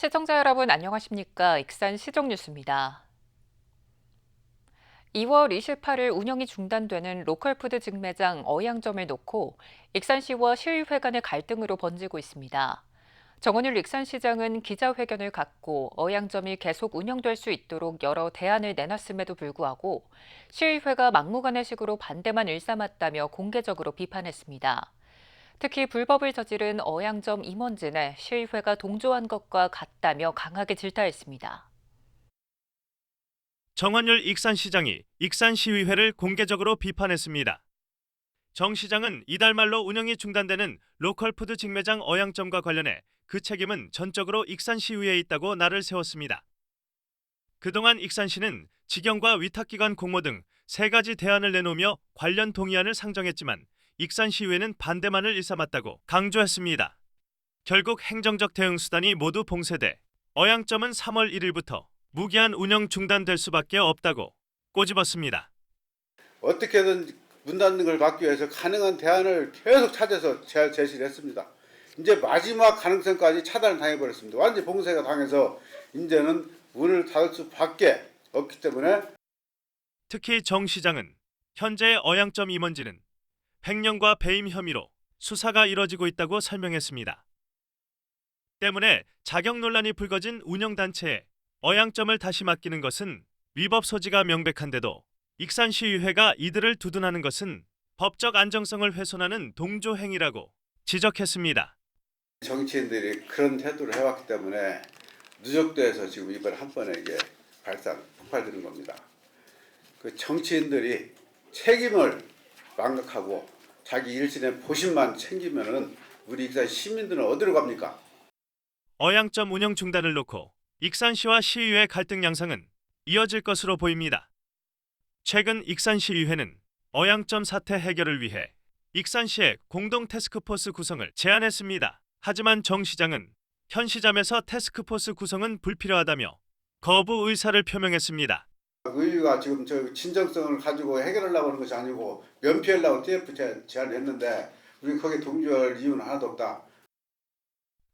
시청자 여러분 안녕하십니까? 익산 시정 뉴스입니다. 2월 28일 운영이 중단되는 로컬푸드 직매장 어양점을 놓고 익산시와 시의회 간의 갈등으로 번지고 있습니다. 정원일 익산시장은 기자회견을 갖고 어양점이 계속 운영될 수 있도록 여러 대안을 내놨음에도 불구하고 시의회가 막무가내식으로 반대만 일삼았다며 공개적으로 비판했습니다. 특히 불법을 저지른 어양점 임원진에 시의회가 동조한 것과 같다며 강하게 질타했습니다. 정원율 익산시장이 익산시의회를 공개적으로 비판했습니다. 정 시장은 이달 말로 운영이 중단되는 로컬푸드 직매장 어양점과 관련해 그 책임은 전적으로 익산시의회에 있다고 날을 세웠습니다. 그동안 익산시는 직영과 위탁기관 공모 등 3가지 대안을 내놓으며 관련 동의안을 상정했지만 익산시의회는 반대만을 일삼았다고 강조했습니다. 결국 행정적 대응 수단이 모두 봉쇄돼 어양점은 3월 1일부터 무기한 운영 중단될 수밖에 없다고 꼬집었습니다. 어떻게든 문 닫는 걸 막기 위해서 가능한 대안을 계속 찾아서 제시를 했습니다. 이제 마지막 가능성까지 차단을 당해버렸습니다. 완전히 봉쇄가 당해서 이제는 문을 닫을 수밖에 없기 때문에 특히 정 시장은 현재 어양점 임원진은 횡령과 배임 혐의로 수사가 이뤄지고 있다고 설명했습니다. 때문에 자격 논란이 불거진 운영단체에 어양점을 다시 맡기는 것은 위법 소지가 명백한데도 익산시의회가 이들을 두둔하는 것은 법적 안정성을 훼손하는 동조 행위라고 지적했습니다. 정치인들이 그런 태도를 해왔기 때문에 누적돼서 지금 이번 한 번에 이게 폭발되는 겁니다. 그 정치인들이 책임을 망각하고 자기 일진의 보신만 챙기면은 우리 익산 시민들은 어디로 갑니까? 어양점 운영 중단을 놓고 익산시와 시의회 갈등 양상은 이어질 것으로 보입니다. 최근 익산시의회는 어양점 사태 해결을 위해 익산시에 공동 태스크포스 구성을 제안했습니다. 하지만 정 시장은 현 시점에서 태스크포스 구성은 불필요하다며 거부 의사를 표명했습니다. 의회가 지금 저 진정성을 가지고 해결하려고 하는 것이 아니고 면피하려고 TF 제안을 했는데 우리 거기에 동조할 이유는 하나도 없다.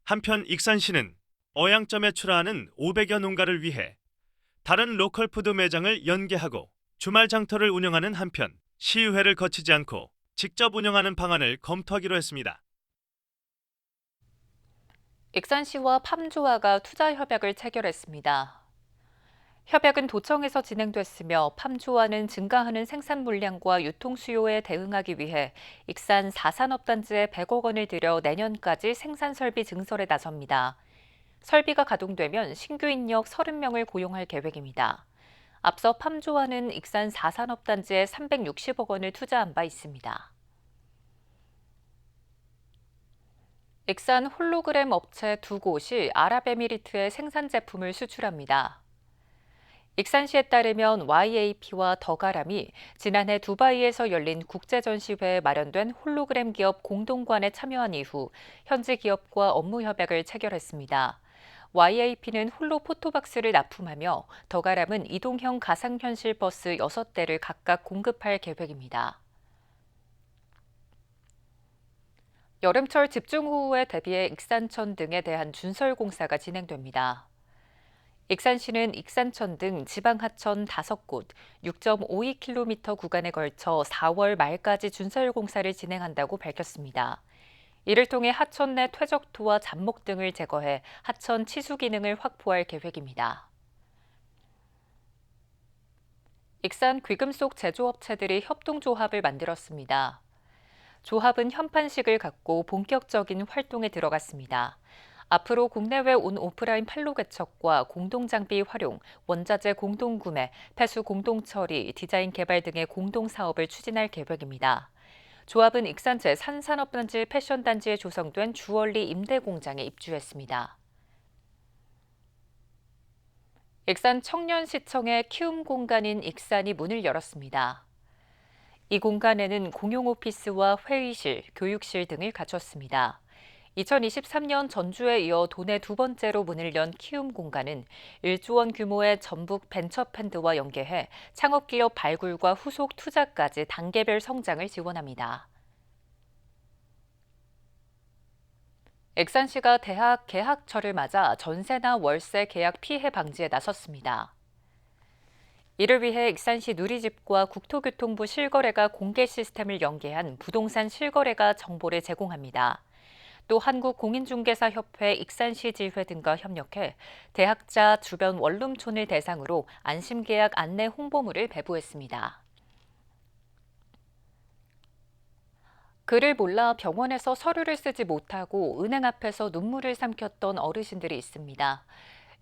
한편 익산시는 어양점에 출하하는 500여 농가를 위해 다른 로컬푸드 매장을 연계하고 주말 장터를 운영하는 한편 시의회를 거치지 않고 직접 운영하는 방안을 검토하기로 했습니다. 익산시와 팜조아가 투자 협약을 체결했습니다. 협약은 도청에서 진행됐으며 팜조아는 증가하는 생산 물량과 유통 수요에 대응하기 위해 익산 4산업단지에 100억 원을 들여 내년까지 생산 설비 증설에 나섭니다. 설비가 가동되면 신규 인력 30명을 고용할 계획입니다. 앞서 팜조아는 익산 4산업단지에 360억 원을 투자한 바 있습니다. 익산 홀로그램 업체 2곳이 아랍에미리트에 생산 제품을 수출합니다. 익산시에 따르면 YAP와 더가람이 지난해 두바이에서 열린 국제전시회에 마련된 홀로그램 기업 공동관에 참여한 이후 현지 기업과 업무 협약을 체결했습니다. YAP는 홀로 포토박스를 납품하며 더가람은 이동형 가상현실 버스 6대를 각각 공급할 계획입니다. 여름철 집중호우에 대비해 익산천 등에 대한 준설 공사가 진행됩니다. 익산시는 익산천 등 지방하천 5곳 6.52km 구간에 걸쳐 4월 말까지 준설 공사를 진행한다고 밝혔습니다. 이를 통해 하천 내 퇴적토와 잡목 등을 제거해 하천 치수 기능을 확보할 계획입니다. 익산 귀금속 제조업체들이 협동조합을 만들었습니다. 조합은 현판식을 갖고 본격적인 활동에 들어갔습니다. 앞으로 국내외 오프라인 판로 개척과 공동장비 활용, 원자재 공동구매, 폐수 공동처리, 디자인 개발 등의 공동사업을 추진할 계획입니다. 조합은 익산 제3산업단지 패션단지에 조성된 주얼리 임대공장에 입주했습니다. 익산 청년시청의 키움 공간인 익산이 문을 열었습니다. 이 공간에는 공용 오피스와 회의실, 교육실 등을 갖췄습니다. 2023년 전주에 이어 도내 2번째로 문을 연 키움 공간은 1조 원 규모의 전북 벤처펀드와 연계해 창업기업 발굴과 후속 투자까지 단계별 성장을 지원합니다. 익산시가 대학 개학철을 맞아 전세나 월세 계약 피해 방지에 나섰습니다. 이를 위해 익산시 누리집과 국토교통부 실거래가 공개 시스템을 연계한 부동산 실거래가 정보를 제공합니다. 또 한국공인중개사협회 익산시지회 등과 협력해 대학자 주변 원룸촌을 대상으로 안심계약 안내 홍보물을 배부했습니다. 글을 몰라 병원에서 서류를 쓰지 못하고 은행 앞에서 눈물을 삼켰던 어르신들이 있습니다.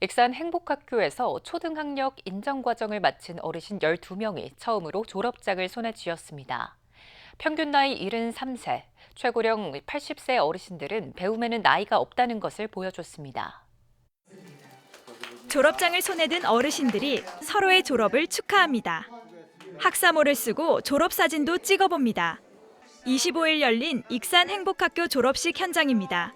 익산 행복학교에서 초등학력 인정과정을 마친 어르신 12명이 처음으로 졸업장을 손에 쥐었습니다. 평균 나이 73세, 최고령 80세 어르신들은 배움에는 나이가 없다는 것을 보여줬습니다. 졸업장을 손에 든 어르신들이 서로의 졸업을 축하합니다. 학사모를 쓰고 졸업사진도 찍어봅니다. 25일 열린 익산 행복학교 졸업식 현장입니다.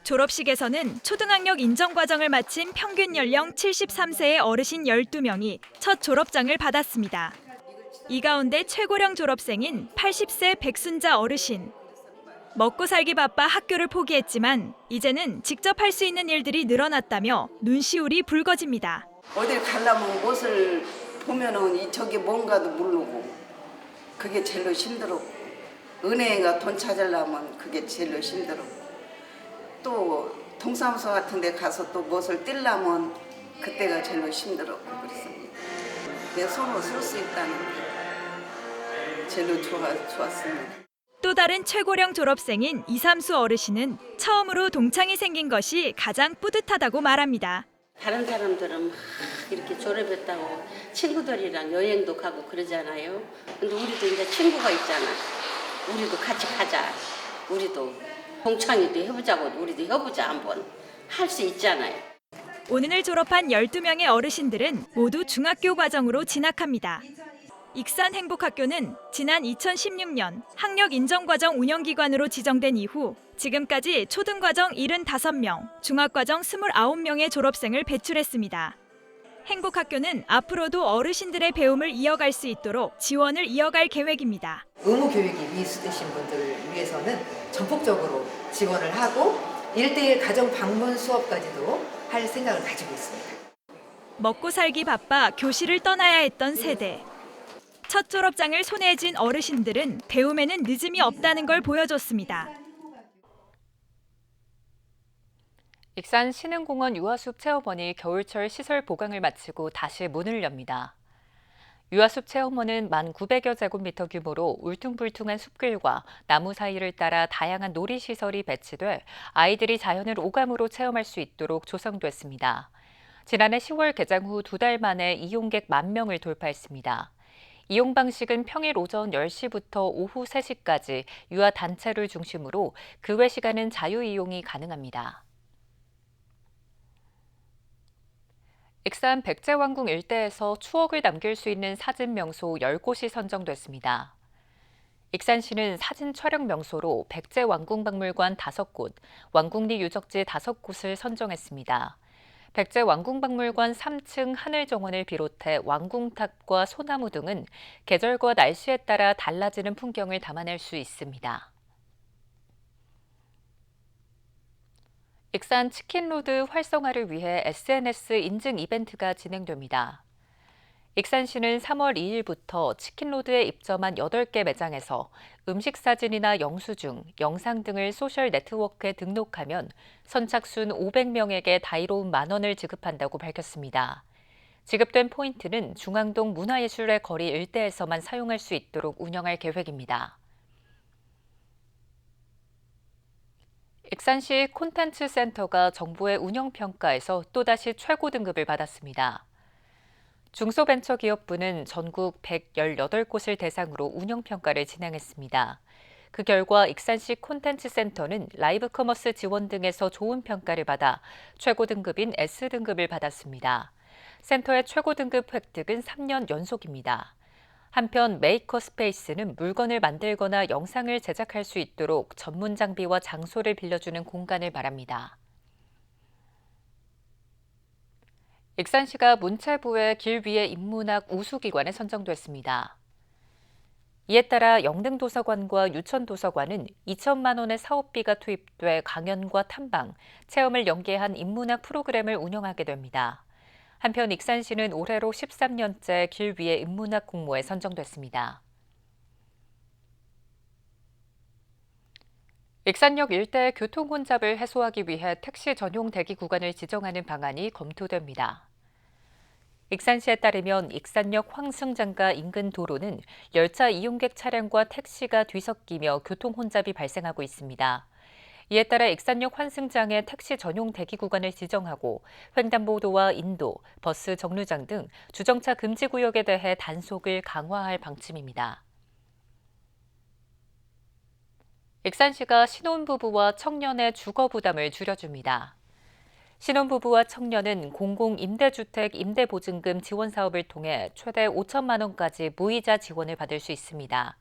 졸업식에서는 초등학력 인정과정을 마친 평균 연령 73세의 어르신 12명이 첫 졸업장을 받았습니다. 이 가운데 최고령 졸업생인 80세 백순자 어르신. 먹고 살기 바빠 학교를 포기했지만 이제는 직접 할 수 있는 일들이 늘어났다며 눈시울이 붉어집니다. 어딜 가려면 옷을 보면은 저게 뭔가도 모르고 그게 제일로 힘들었고 은행에 돈 찾으려면 그게 제일로 힘들었고 또 동사무소 같은 데 가서 또 무엇을 떼려면 그때가 제일로 힘들었고 그랬습니다. 내 손으로 쓸 수 있다는 게 제일로 좋았습니다. 또 다른 최고령 졸업생인 이삼수 어르신은 처음으로 동창이 생긴 것이 가장 뿌듯하다고 말합니다. 다른 사람들은 막 이렇게 졸업했다고 친구들이랑 여행도 가고 그러잖아요. 근데 우리도 이제 친구가 있잖아. 우리도 같이 가자. 우리도 동창회도 해보자고 우리도 해보자 한번. 할 수 있잖아요. 오늘 졸업한 12명의 어르신들은 모두 중학교 과정으로 진학합니다. 익산 행복학교는 지난 2016년 학력 인정과정 운영기관으로 지정된 이후 지금까지 초등과정 75명, 중학과정 29명의 졸업생을 배출했습니다. 행복학교는 앞으로도 어르신들의 배움을 이어갈 수 있도록 지원을 이어갈 계획입니다. 의무 교육이 미수되신 분들을 위해서는 전폭적으로 지원을 하고 1대1 가정 방문 수업까지도 할 생각을 가지고 있습니다. 먹고 살기 바빠 교실을 떠나야 했던 세대. 첫 졸업장을 손에 쥔 어르신들은 배움에는 늦음이 없다는 걸 보여줬습니다. 익산 신흥공원 유아숲 체험원이 겨울철 시설 보강을 마치고 다시 문을 엽니다. 유아숲 체험원은 1,900여 제곱미터 규모로 울퉁불퉁한 숲길과 나무 사이를 따라 다양한 놀이시설이 배치돼 아이들이 자연을 오감으로 체험할 수 있도록 조성됐습니다. 지난해 10월 개장 후 2달 만에 이용객 10,000명을 돌파했습니다. 이용 방식은 평일 오전 10시부터 오후 3시까지 유아 단체를 중심으로 그 외 시간은 자유 이용이 가능합니다. 익산 백제왕궁 일대에서 추억을 남길 수 있는 사진 명소 10곳이 선정됐습니다. 익산시는 사진 촬영 명소로 백제왕궁박물관 5곳, 왕궁리 유적지 5곳을 선정했습니다. 백제왕궁박물관 3층 하늘정원을 비롯해 왕궁탑과 소나무 등은 계절과 날씨에 따라 달라지는 풍경을 담아낼 수 있습니다. 익산 치킨로드 활성화를 위해 SNS 인증 이벤트가 진행됩니다. 익산시는 3월 2일부터 치킨로드에 입점한 8개 매장에서 음식 사진이나 영수증, 영상 등을 소셜 네트워크에 등록하면 선착순 500명에게 다이로운 10,000원을 지급한다고 밝혔습니다. 지급된 포인트는 중앙동 문화예술의 거리 일대에서만 사용할 수 있도록 운영할 계획입니다. 익산시 콘텐츠 센터가 정부의 운영평가에서 또다시 최고 등급을 받았습니다. 중소벤처기업부는 전국 118곳을 대상으로 운영평가를 진행했습니다. 그 결과 익산시 콘텐츠 센터는 라이브 커머스 지원 등에서 좋은 평가를 받아 최고 등급인 S등급을 받았습니다. 센터의 최고 등급 획득은 3년 연속입니다. 한편 메이커 스페이스는 물건을 만들거나 영상을 제작할 수 있도록 전문 장비와 장소를 빌려주는 공간을 말합니다. 익산시가 문체부의 길 위의 인문학 우수기관에 선정됐습니다. 이에 따라 영등도서관과 유천도서관은 2천만 원의 사업비가 투입돼 강연과 탐방, 체험을 연계한 인문학 프로그램을 운영하게 됩니다. 한편 익산시는 올해로 13년째 길 위의 인문학 공모에 선정됐습니다. 익산역 일대 교통 혼잡을 해소하기 위해 택시 전용 대기 구간을 지정하는 방안이 검토됩니다. 익산시에 따르면 익산역 황승장가 인근 도로는 열차 이용객 차량과 택시가 뒤섞이며 교통 혼잡이 발생하고 있습니다. 이에 따라 익산역 환승장에 택시 전용 대기 구간을 지정하고 횡단보도와 인도, 버스 정류장 등 주정차 금지 구역에 대해 단속을 강화할 방침입니다. 익산시가 신혼부부와 청년의 주거 부담을 줄여줍니다. 신혼부부와 청년은 공공임대주택 임대보증금 지원 사업을 통해 최대 5천만 원까지 무이자 지원을 받을 수 있습니다.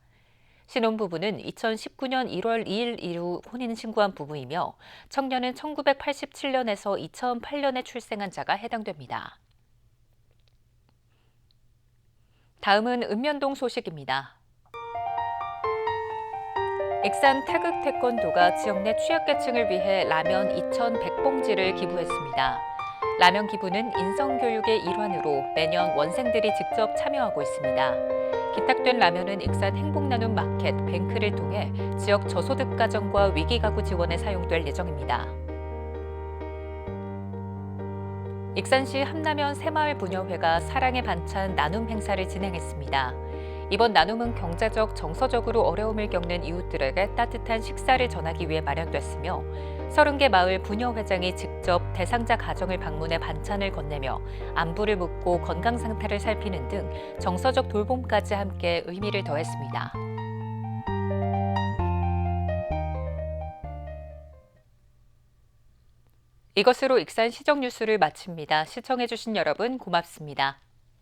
신혼부부는 2019년 1월 2일 이후 혼인신고한 부부이며 청년은 1987년에서 2008년에 출생한 자가 해당됩니다. 다음은 읍면동 소식입니다. 익산 태극 태권도가 지역 내 취약계층을 위해 라면 2,100봉지를 기부했습니다. 라면 기부는 인성교육의 일환으로 매년 원생들이 직접 참여하고 있습니다. 기탁된 라면은 익산 행복나눔 마켓 뱅크를 통해 지역 저소득 가정과 위기가구 지원에 사용될 예정입니다. 익산시 함라면 새마을 부녀회가 사랑의 반찬 나눔 행사를 진행했습니다. 이번 나눔은 경제적, 정서적으로 어려움을 겪는 이웃들에게 따뜻한 식사를 전하기 위해 마련됐으며 30개 마을 부녀회장이 직접 대상자 가정을 방문해 반찬을 건네며 안부를 묻고 건강 상태를 살피는 등 정서적 돌봄까지 함께 의미를 더했습니다. 이것으로 익산 시정 뉴스를 마칩니다. 시청해주신 여러분 고맙습니다.